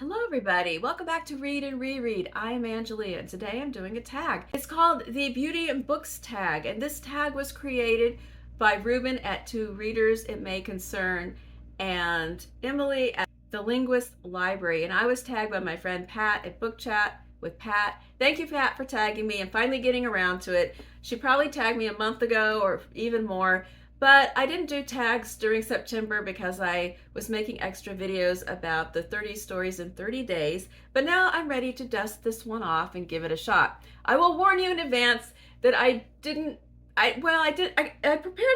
Hello everybody, welcome back to Read and Reread. I am Angelia and today I'm doing a tag. It's called the Beauty and Books tag, and this tag was created by Ruben at To Readers It May Concern and Emily at the Linguist Library, and I was tagged by my friend Pat at Book Chat with Pat. Thank you, Pat, for tagging me and finally getting around to it. She probably tagged me a month ago or even more. But I didn't do tags during September because I was making extra videos about the 30 stories in 30 days. But now I'm ready to dust this one off and give it a shot. I will warn you in advance that I prepared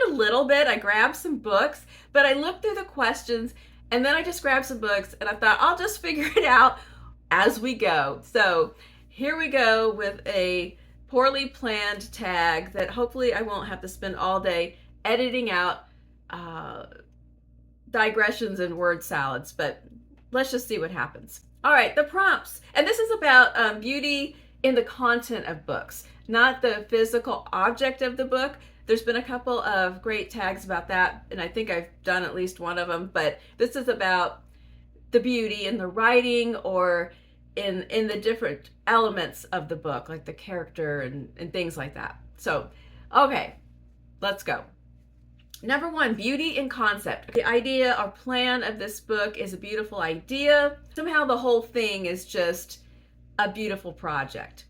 a little bit. I grabbed some books, but I looked through the questions and then I just grabbed some books and I thought I'll just figure it out as we go. So here we go with a poorly planned tag that hopefully I won't have to spend all day editing out digressions and word salads, but let's just see what happens. All right, the prompts. And this is about beauty in the content of books, not the physical object of the book. There's been a couple of great tags about that, and I think I've done at least one of them, but this is about the beauty in the writing or in the different elements of the book, like the character and things like that. So, okay, let's go. Number one, beauty in concept. The idea or plan of this book is a beautiful idea. Somehow the whole thing is just a beautiful project.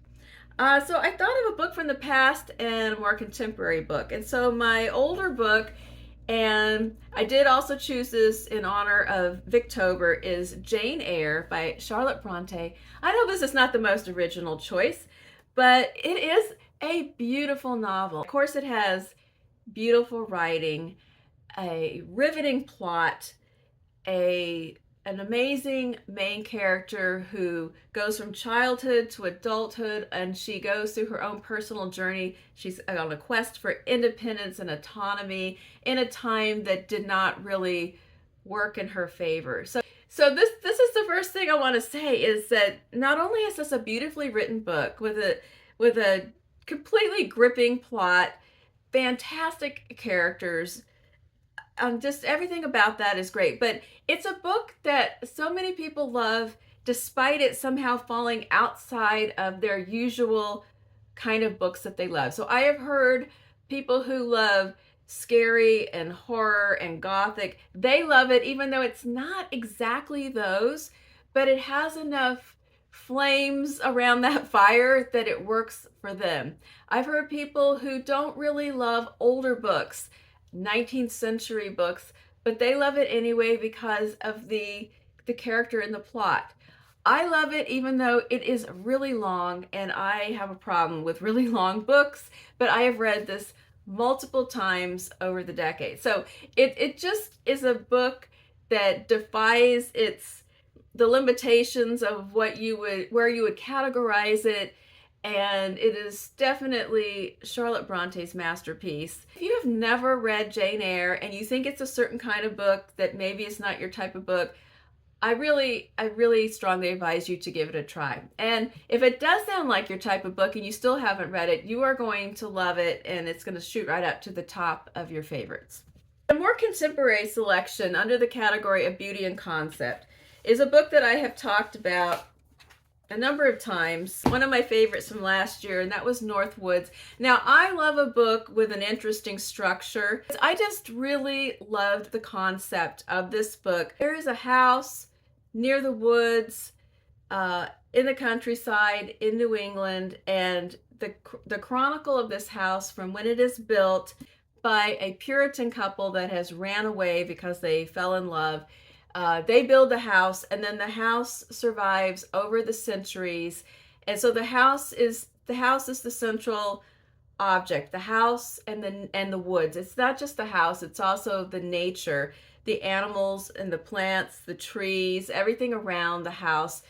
So I thought of a book from the past and a more contemporary book. And so my older book, and I did also choose this in honor of Victober, is Jane Eyre by Charlotte Bronte. I know this is not the most original choice, but it is a beautiful novel. Of course, it has beautiful writing, a riveting plot, an amazing main character who goes from childhood to adulthood, and she goes through her own personal journey. She's on a quest for independence and autonomy in a time that did not really work in her favor. So this is the first thing I want to say, is that not only is this a beautifully written book with a completely gripping plot, fantastic characters, just everything about that is great, but it's a book that so many people love despite it somehow falling outside of their usual kind of books that they love. So I have heard people who love scary and horror and gothic, they love it even though it's not exactly those, but it has enough flames around that fire that it works for them. I've heard people who don't really love older books, 19th century books, but they love it anyway because of the character and the plot. I love it even though it is really long, and I have a problem with really long books, but I have read this multiple times over the decades. So it just is a book that defies the limitations of where you would categorize it, and it is definitely Charlotte Bronte's masterpiece. If you have never read Jane Eyre and you think it's a certain kind of book that maybe is not your type of book, I really strongly advise you to give it a try. And if it does sound like your type of book and you still haven't read it, you are going to love it, and it's going to shoot right up to the top of your favorites. A more contemporary selection under the category of beauty and concept is a book that I have talked about a number of times. One of my favorites from last year, and that was North Woods. Now, I love a book with an interesting structure. I just really loved the concept of this book. There is a house near the woods, in the countryside in New England, and the chronicle of this house from when it is built by a Puritan couple that has ran away because they fell in love. They build the house, and then the house survives over the centuries. And so the house is the central object, the house and the woods. It's not just the house, it's also the nature, the animals and the plants, the trees, everything around the house,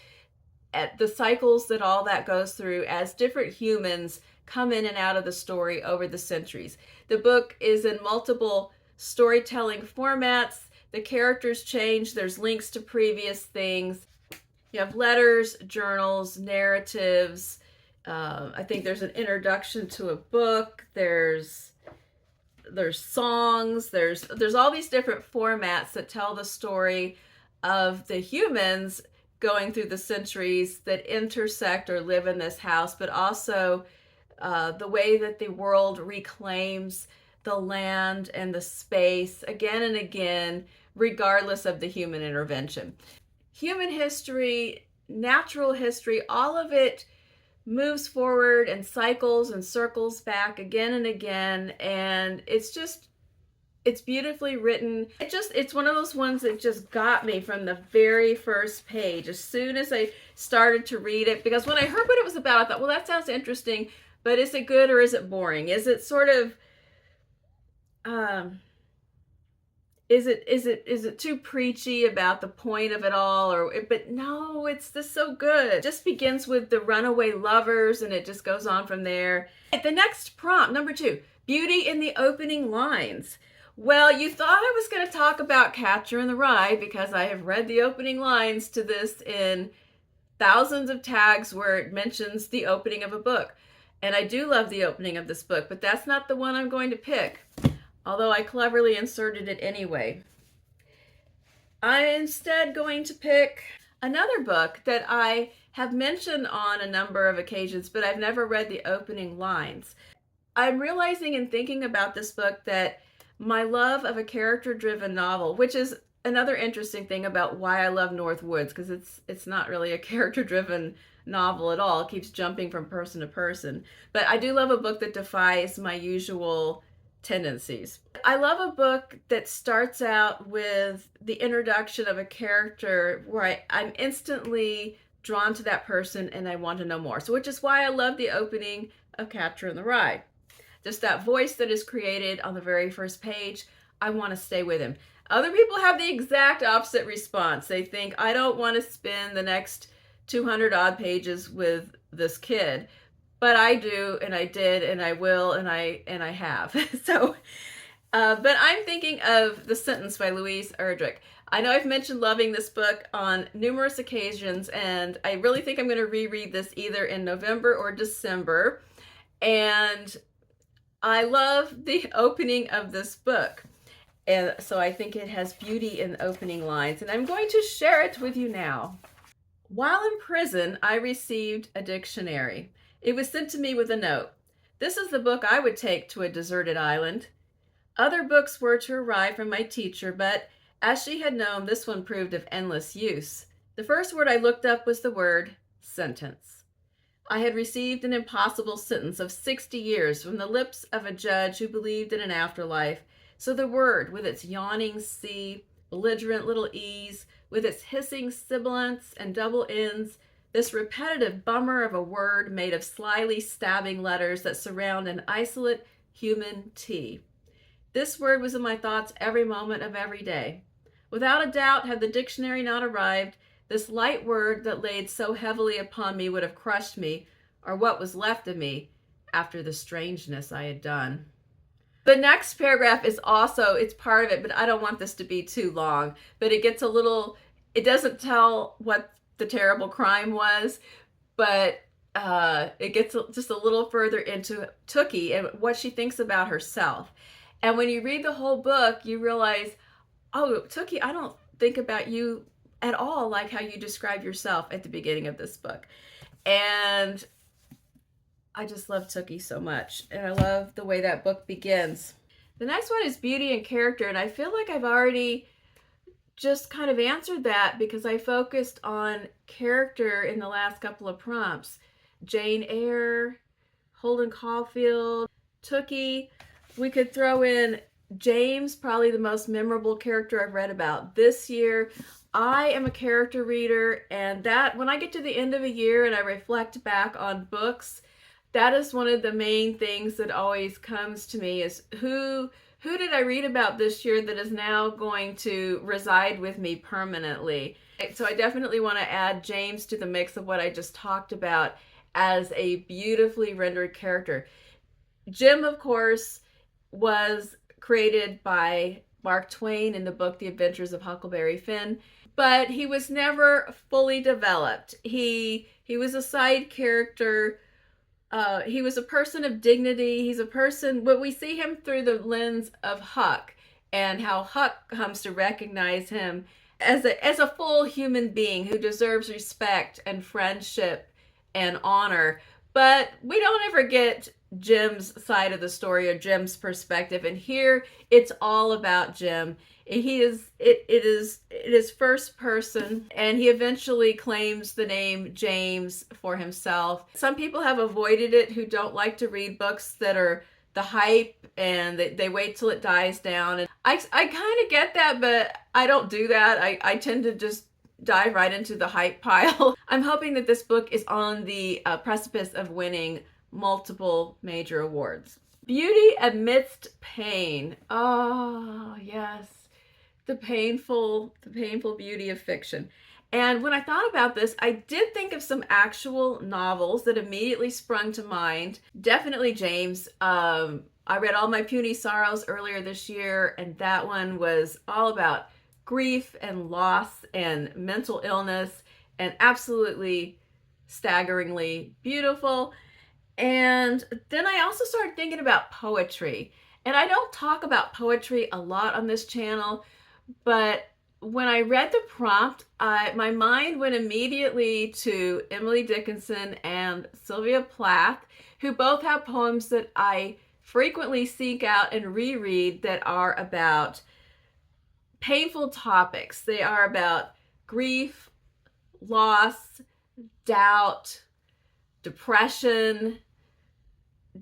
at the cycles that all that goes through as different humans come in and out of the story over the centuries. The book is in multiple storytelling formats. The characters change. There's links to previous things. You have letters, journals, narratives. I think there's an introduction to a book. There's songs. There's all these different formats that tell the story of the humans going through the centuries that intersect or live in this house, but also the way that the world reclaims the land and the space again and again, regardless of the human intervention. Human history, natural history, all of it moves forward and cycles and circles back again and again, and it's beautifully written. It's one of those ones that just got me from the very first page as soon as I started to read it, because when I heard what it was about, I thought, well, that sounds interesting, but is it good or is it boring? Is it sort of is it too preachy about the point of it all? But no, it's just so good. It just begins with the runaway lovers and it just goes on from there. The next prompt, number 2, beauty in the opening lines. Well, you thought I was going to talk about Catcher in the Rye because I have read the opening lines to this in thousands of tags where it mentions the opening of a book. And I do love the opening of this book, but that's not the one I'm going to pick, although I cleverly inserted it anyway. I'm instead going to pick another book that I have mentioned on a number of occasions, but I've never read the opening lines. I'm realizing in thinking about this book that my love of a character-driven novel, which is another interesting thing about why I love North Woods, because it's not really a character-driven novel at all. It keeps jumping from person to person. But I do love a book that defies my usual tendencies. I love a book that starts out with the introduction of a character where I'm instantly drawn to that person and I want to know more. So, which is why I love the opening of Catcher in the Rye. Just that voice that is created on the very first page, I want to stay with him. Other people have the exact opposite response. They think, I don't want to spend the next 200 odd pages with this kid. But I do, and I did, and I will, and I have. So, but I'm thinking of The Sentence by Louise Erdrich. I know I've mentioned loving this book on numerous occasions, and I really think I'm going to reread this either in November or December. And I love the opening of this book. And so I think it has beauty in the opening lines, and I'm going to share it with you now. While in prison, I received a dictionary. It was sent to me with a note. This is the book I would take to a deserted island. Other books were to arrive from my teacher, but as she had known, this one proved of endless use. The first word I looked up was the word sentence. I had received an impossible sentence of 60 years from the lips of a judge who believed in an afterlife. So the word, with its yawning C, belligerent little E's, with its hissing sibilants and double N's, this repetitive bummer of a word made of slyly stabbing letters that surround an isolate human T. This word was in my thoughts every moment of every day. Without a doubt, had the dictionary not arrived, this light word that laid so heavily upon me would have crushed me, or what was left of me, after the strangeness I had done. The next paragraph is also, it's part of it, but I don't want this to be too long. But it gets a little, it doesn't tell what the terrible crime was, but it gets just a little further into Tookie and what she thinks about herself. And when you read the whole book, you realize, oh, Tookie, I don't think about you at all like how you describe yourself at the beginning of this book. And I just love Tookie so much, and I love the way that book begins. The next one is beauty and character, and I feel like I've already just kind of answered that because I focused on character in the last couple of prompts. Jane Eyre, Holden Caulfield, Tookie. We could throw in James, probably the most memorable character I've read about this year. I am a character reader, and that when I get to the end of a year and I reflect back on books, that is one of the main things that always comes to me is who did I read about this year that is now going to reside with me permanently? So I definitely want to add James to the mix of what I just talked about as a beautifully rendered character. Jim, of course, was created by Mark Twain in the book The Adventures of Huckleberry Finn, but he was never fully developed. He was a side character. He was a person of dignity. He's a person, but we see him through the lens of Huck and how Huck comes to recognize him as a full human being who deserves respect and friendship and honor. But we don't ever get Jim's side of the story or Jim's perspective. And here it's all about Jim. It is first person, and he eventually claims the name James for himself. Some people have avoided it who don't like to read books that are the hype and they wait till it dies down. And I kind of get that, but I don't do that. I tend to just dive right into the hype pile. I'm hoping that this book is on the precipice of winning multiple major awards. Beauty amidst pain. Oh, yes. The painful beauty of fiction. And when I thought about this, I did think of some actual novels that immediately sprung to mind. Definitely James. I read All My Puny Sorrows earlier this year, and that one was all about grief and loss and mental illness, and absolutely staggeringly beautiful. And then I also started thinking about poetry. And I don't talk about poetry a lot on this channel, but when I read the prompt, my mind went immediately to Emily Dickinson and Sylvia Plath, who both have poems that I frequently seek out and reread that are about painful topics. They are about grief, loss, doubt, depression,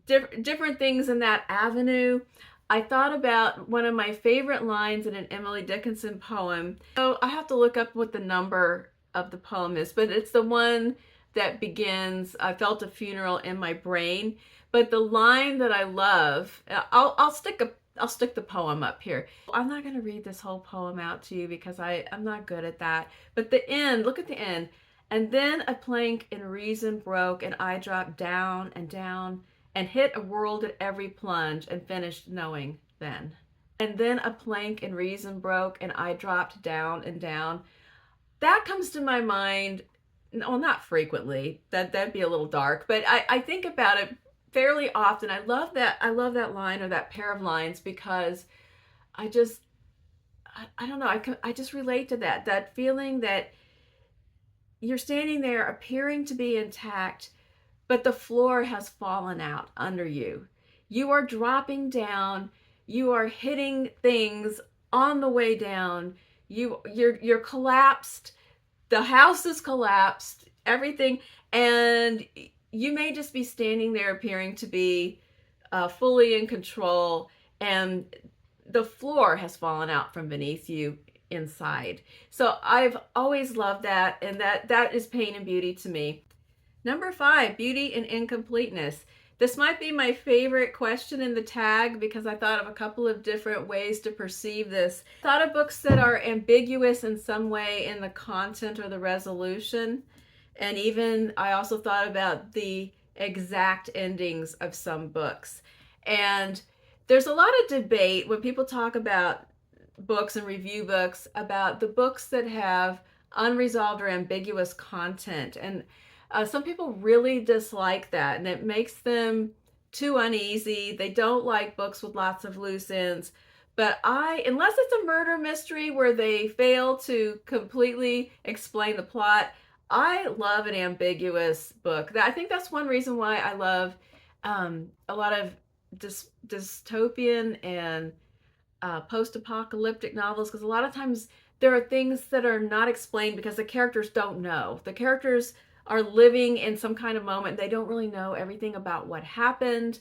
different things in that avenue. I thought about one of my favorite lines in an Emily Dickinson poem. So I have to look up what the number of the poem is, but it's the one that begins, I felt a funeral in my brain. But the line that I love, I'll stick the poem up here. I'm not going to read this whole poem out to you because I'm not good at that. But the end, look at the end. And then a plank in reason broke, and I dropped down and down and hit a world at every plunge and finished knowing then. And then a plank in reason broke, and I dropped down and down. That comes to my mind, well, not frequently. That'd be a little dark, but I think about it fairly often. I love that line or that pair of lines because I don't know, I just relate to that feeling that you're standing there appearing to be intact, but the floor has fallen out under you. You are dropping down, you are hitting things on the way down, you're collapsed, the house is collapsed, everything, and you may just be standing there appearing to be fully in control, and the floor has fallen out from beneath you inside. So I've always loved that, and that is pain and beauty to me. Number 5, beauty and incompleteness. This might be my favorite question in the tag because I thought of a couple of different ways to perceive this. I thought of books that are ambiguous in some way in the content or the resolution. And even I also thought about the exact endings of some books. And there's a lot of debate when people talk about books and review books about the books that have unresolved or ambiguous content. And some people really dislike that, and it makes them too uneasy. They don't like books with lots of loose ends. But unless it's a murder mystery where they fail to completely explain the plot, I love an ambiguous book. I think that's one reason why I love a lot of dystopian and post-apocalyptic novels, because a lot of times there are things that are not explained because the characters don't know. The characters are living in some kind of moment. They don't really know everything about what happened,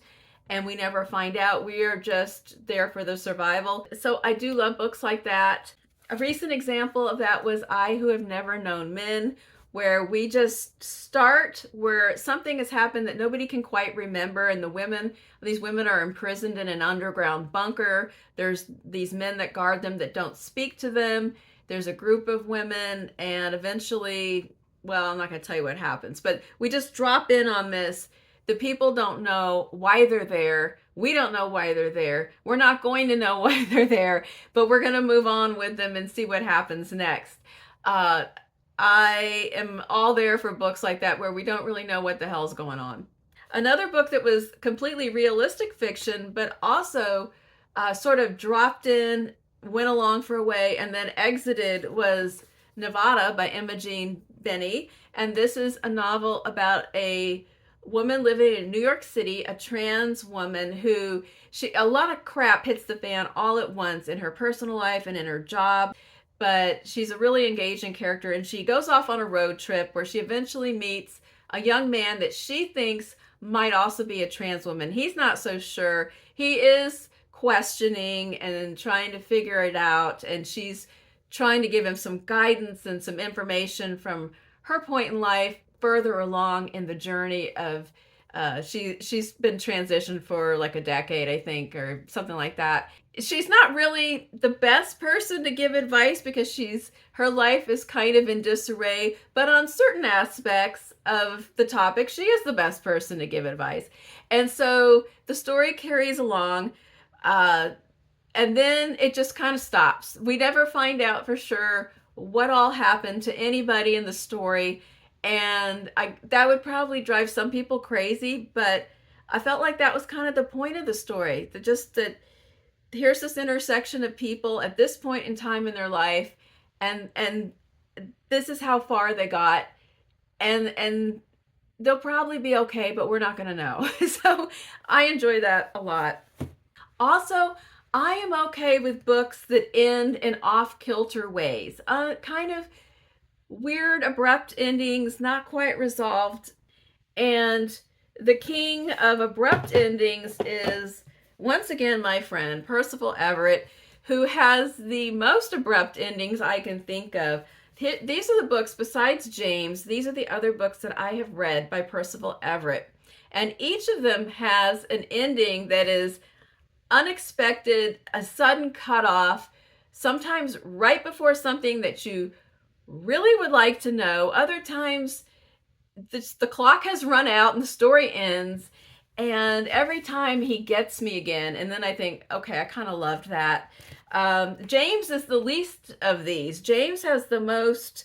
and we never find out. We are just there for the survival. So I do love books like that. A recent example of that was I Who Have Never Known Men, where we just start where something has happened that nobody can quite remember, and these women are imprisoned in an underground bunker. There's these men that guard them that don't speak to them. There's a group of women, and eventually, well, I'm not going to tell you what happens, but we just drop in on this. The people don't know why they're there. We don't know why they're there. We're not going to know why they're there, but we're going to move on with them and see what happens next. I am all there for books like that where we don't really know what the hell's going on. Another book that was completely realistic fiction, but also sort of dropped in went along for a way and then exited was Nevada by Imogene Binnie. And this is a novel about a woman living in New York City, a trans woman who a lot of crap hits the fan all at once in her personal life and in her job. But she's a really engaging character, and she goes off on a road trip where she eventually meets a young man that she thinks might also be a trans woman. He's not so sure. He is questioning and trying to figure it out, and she's trying to give him some guidance and some information from her point in life further along in the journey of she's been transitioned for like a decade, I think, or something like that. She's not really the best person to give advice because her life is kind of in disarray, but on certain aspects of the topic, she is the best person to give advice. And so the story carries along, and then it just kind of stops. We never find out for sure what all happened to anybody in the story, and that would probably drive some people crazy, but I felt like that was kind of the point of the story. That here's this intersection of people at this point in time in their life, and this is how far they got, and they'll probably be okay, but we're not going to know. So I enjoy that a lot. Also, I am okay with books that end in off-kilter ways, kind of weird, abrupt endings, not quite resolved. And the king of abrupt endings is, once again, my friend, Percival Everett, who has the most abrupt endings I can think of. These are the books, besides James, these are the other books that I have read by Percival Everett. And each of them has an ending that is unexpected, a sudden cutoff, sometimes right before something that you really would like to know. Other times, the clock has run out and the story ends, and every time he gets me again, and then I think, okay, I kind of loved that. James is the least of these. James has the most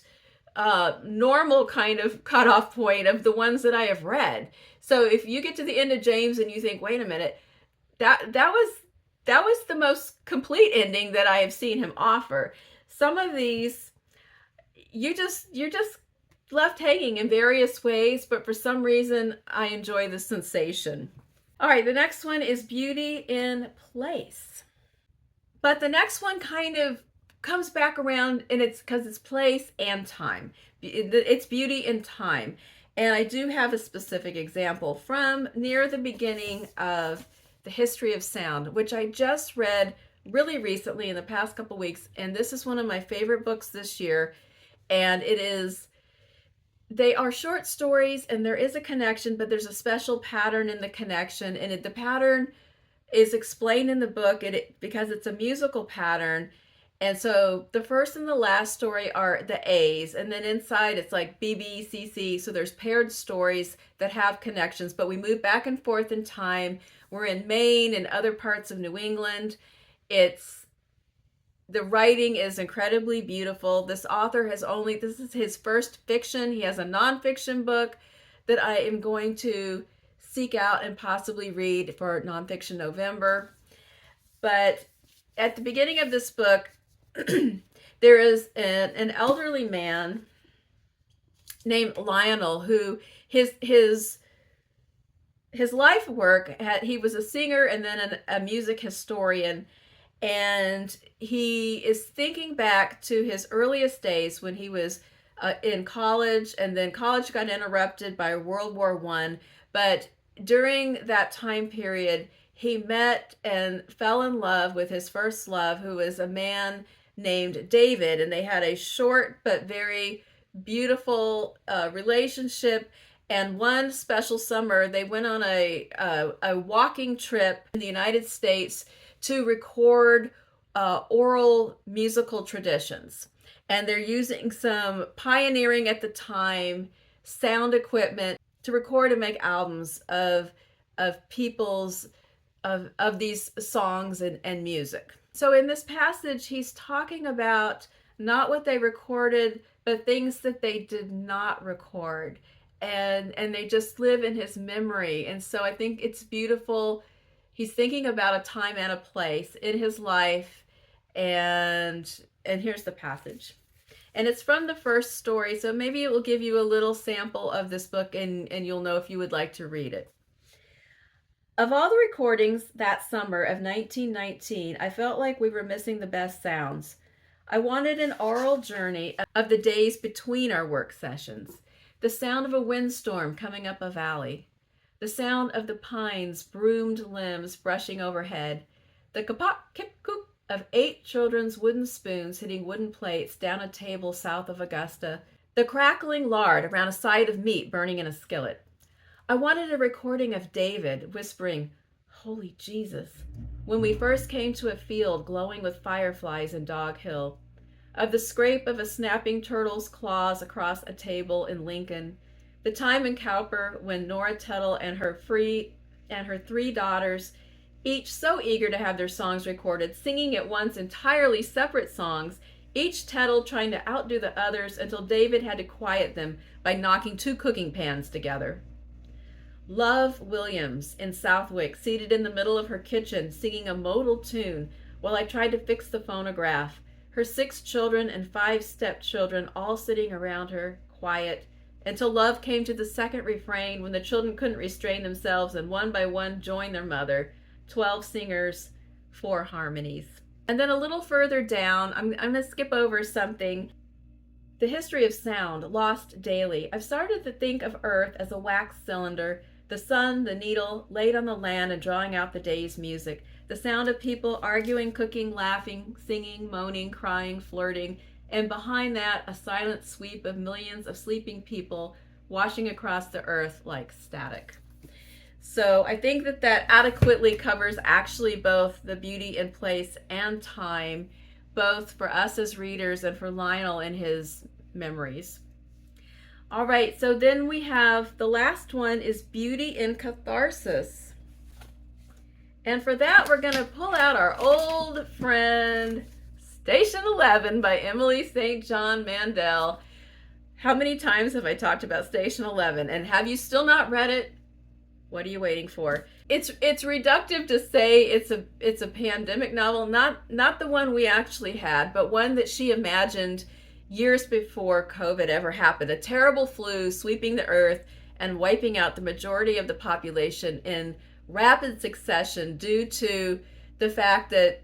normal kind of cutoff point of the ones that I have read. So if you get to the end of James and you think, wait a minute, that was the most complete ending that I have seen him offer. Some of these, you're just left hanging in various ways, but for some reason I enjoy the sensation. All right, the next one is Beauty in Place. But the next one kind of comes back around, and it's because it's place and time. It's beauty in time. And I do have a specific example from near the beginning of The History of Sound, which I just read really recently in the past couple weeks. And this is one of my favorite books this year. And they are short stories, and there is a connection, but there's a special pattern in the connection. And the pattern is explained in the book because it's a musical pattern. And so the first and the last story are the A's, and then inside it's like B, B, C, C. So there's paired stories that have connections, but we move back and forth in time. We're in Maine and other parts of New England. The writing is incredibly beautiful. This author this is his first fiction. He has a nonfiction book that I am going to seek out and possibly read for Nonfiction November. But at the beginning of this book, there is an elderly man named Lionel who his life work he was a singer and then a music historian, and he is thinking back to his earliest days when he was in college, and then college got interrupted by World War I. But during that time period, he met and fell in love with his first love, who was a man named David, and they had a short but very beautiful relationship. And one special summer, they went on a walking trip in the United States to record oral musical traditions. And they're using some pioneering at the time sound equipment to record and make albums of these songs and music. So in this passage, he's talking about not what they recorded, but things that they did not record. And they just live in his memory. And so I think it's beautiful. He's thinking about a time and a place in his life, And here's the passage. And it's from the first story, so maybe it will give you a little sample of this book, and you'll know if you would like to read it. Of all the recordings that summer of 1919, I felt like we were missing the best sounds. I wanted an oral journey of the days between our work sessions. The sound of a windstorm coming up a valley. The sound of the pines' broomed limbs brushing overhead. The kapok kip koop of 8 children's wooden spoons hitting wooden plates down a table south of Augusta. The crackling lard around a side of meat burning in a skillet. I wanted a recording of David whispering, "Holy Jesus," when we first came to a field glowing with fireflies in Dog Hill, of the scrape of a snapping turtle's claws across a table in Lincoln, the time in Cowper when Nora Tuttle and her 3 daughters, each so eager to have their songs recorded, singing at once entirely separate songs, each Tuttle trying to outdo the others until David had to quiet them by knocking 2 cooking pans together. Love Williams in Southwick, seated in the middle of her kitchen, singing a modal tune while I tried to fix the phonograph. Her 6 children and 5 stepchildren all sitting around her, quiet, until Love came to the second refrain when the children couldn't restrain themselves and one by one joined their mother. 12 singers, 4 harmonies. And then a little further down, I'm going to skip over something. The history of sound, lost daily. I've started to think of Earth as a wax cylinder, the sun, the needle, laid on the land and drawing out the day's music. The sound of people arguing, cooking, laughing, singing, moaning, crying, flirting, and behind that, a silent sweep of millions of sleeping people washing across the earth like static. So I think that adequately covers actually both the beauty in place and time, both for us as readers and for Lionel in his memories. All right, so then we have the last one is Beauty in Catharsis. And for that, we're going to pull out our old friend, Station 11 by Emily St. John Mandel. How many times have I talked about Station 11? And have you still not read it? What are you waiting for? It's reductive to say it's a pandemic novel, not the one we actually had, but one that she imagined years before COVID ever happened. A terrible flu sweeping the earth and wiping out the majority of the population in rapid succession due to the fact that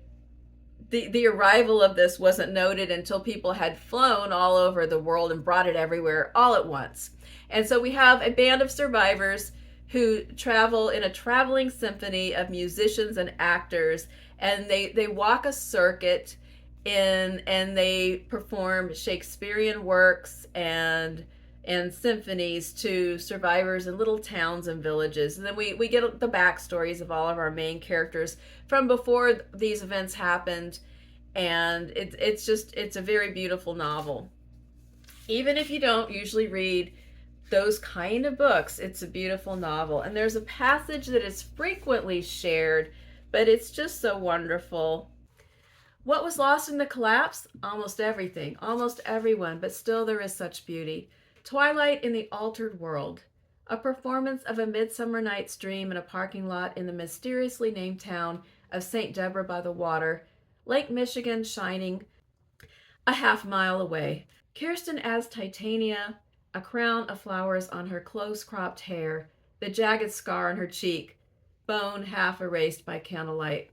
the arrival of this wasn't noted until people had flown all over the world and brought it everywhere all at once. And so we have a band of survivors who travel in a traveling symphony of musicians and actors, and they walk a circuit and they perform Shakespearean works and symphonies to survivors in little towns and villages. And then we get the backstories of all of our main characters from before these events happened, and it's a very beautiful novel. Even if you don't usually read those kind of books, it's a beautiful novel. And there's a passage that is frequently shared, but it's just so wonderful. What was lost in the collapse? Almost everything, almost everyone, but still there is such beauty. Twilight in the Altered World, a performance of A Midsummer Night's Dream in a parking lot in the mysteriously named town of St. Deborah by the Water, Lake Michigan shining a half-mile away. Kirsten as Titania, a crown of flowers on her close-cropped hair, the jagged scar on her cheek, bone half erased by candlelight.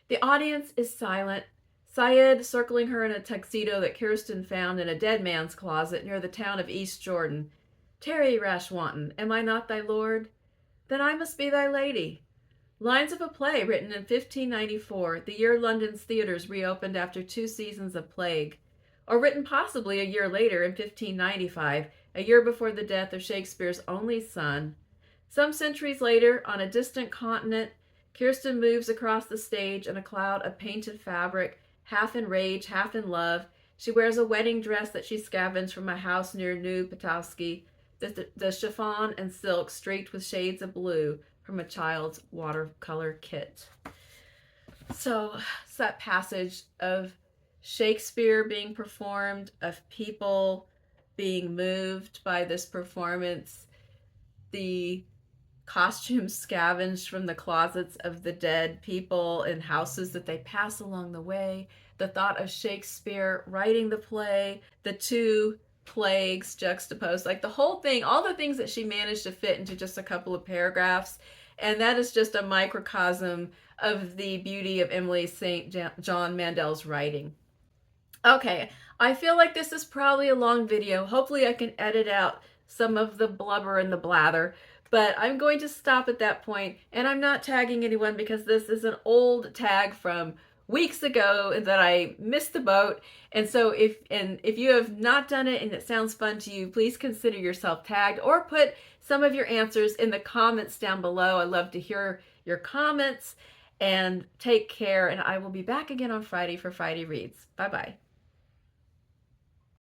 The audience is silent, Syed circling her in a tuxedo that Kirsten found in a dead man's closet near the town of East Jordan. Tarry, rash wanton, am I not thy lord? Then I must be thy lady. Lines of a play written in 1594, the year London's theaters reopened after 2 seasons of plague. Or written possibly a year later in 1595, a year before the death of Shakespeare's only son. Some centuries later, on a distant continent, Kirsten moves across the stage in a cloud of painted fabric, half in rage, half in love. She wears a wedding dress that she scavenged from a house near New Petoskey, the chiffon and silk streaked with shades of blue from a child's watercolor kit. So it's that passage of Shakespeare being performed, of people being moved by this performance, the costumes scavenged from the closets of the dead people in houses that they pass along the way, the thought of Shakespeare writing the play, the two plagues juxtaposed, like the whole thing, all the things that she managed to fit into just a couple of paragraphs. And that is just a microcosm of the beauty of Emily St. John Mandel's writing. Okay, I feel like this is probably a long video. Hopefully I can edit out some of the blubber and the blather, but I'm going to stop at that point, and I'm not tagging anyone because this is an old tag from weeks ago that I missed the boat. And so if you have not done it and it sounds fun to you, please consider yourself tagged or put some of your answers in the comments down below. I love to hear your comments, and take care, and I will be back again on Friday for Friday Reads. Bye-bye.